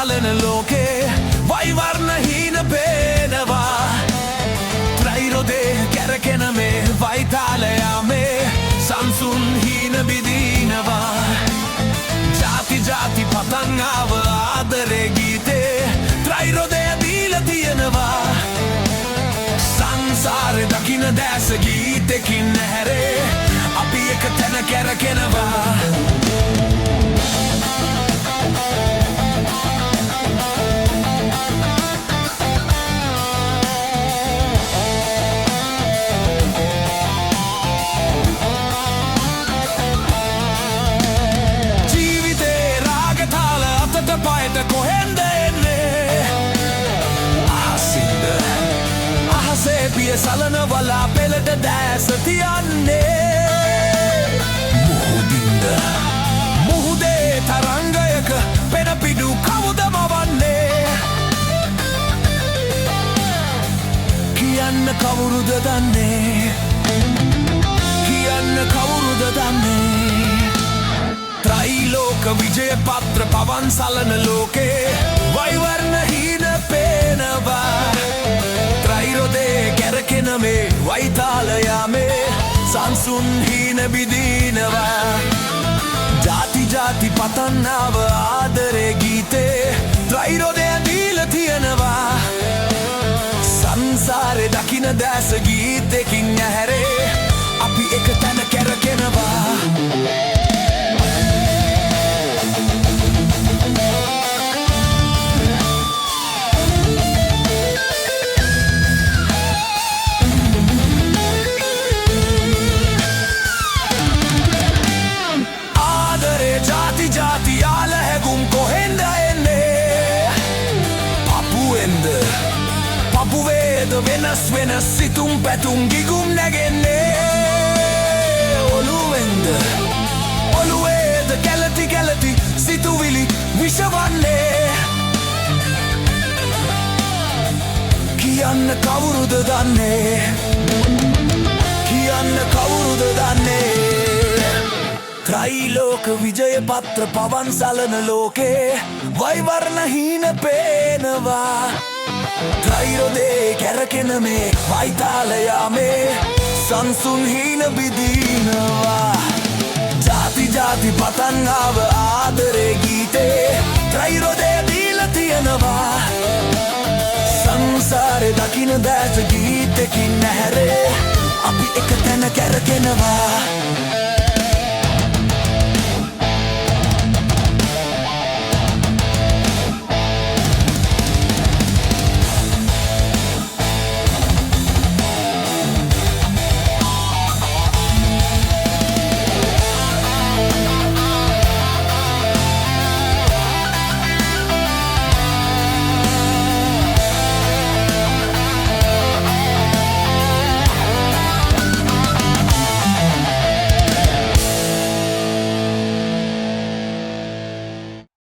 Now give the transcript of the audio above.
සලන ලෝකේ වයිවර්ණ හීන පේනවා ත්‍රෛරොදේ කැරකෙන මේ වයිතාලයා මේ සංසුන් හීන බිදිනවා ජාති ජාති පතන් ආව ආදරේ ගීතේ ත්‍රෛරොදේ දීලා තියෙනවා සංසාරේ දකින්න දැස ගීතකින් නැහැරේ අපි එක තැන කැරකෙනවා කොහෙන්ද එන්නේ අහසින්ද අහසේ පිය සලන වලා පෙළට දැස තියන්නේ මුහුදින්ද මුහුදේ තරංගයක පෙන පිඩු කවුද මවන්නේ කියන්න කවුරුද දන්නේ කියන්න කවුරුද දන්නේ ත්‍රෛලෝක විජය පත්‍ර පවන් සලන ලෝකේ වයිවර්ණ හීන පේනවා ත්‍රෛරොදේ කැරකෙන මේ වයිතාලයා මේ සංසුන් හීන බිදිනවා ජාති ජාති පතන් ආව ආදරේ ගීතේ ත්‍රෛරොදේ දීලා තියෙනවා සංසාරේ දකින්න දැස ගීතකින් නැහැරේ අපි එක තැන කැරකෙනවා ජාති යාල හැගුම් කොහෙන්ද එන්නේ පපුවේද වෙනස් වෙනස් සිතුම් පැතුම් ගිගුම් නැගෙන්නේ ඔළුවේද කැලති කැලති සිතුවිලි විෂවන්නේ කියන්න කවුරුද දන්නේ කියන්න කවුරුද දන්නේ ත්‍රෛලෝක විජය පත්‍ර පවන් සලන ලෝකේ වයිවර්ණ හීන පේනවා ත්‍රෛරොදේ කැරකෙන මේ වයිතාලයා මේ සංසුන් හීන බිදිනවා ජාති ජාති පතන් ආව ආදරේ ගීතේ ත්‍රෛරොදේ දීලා තියෙනවා සංසාරේ දකින්න දැස ගීතකින් නැහැරේ අපි එක තැන කැරකෙනවා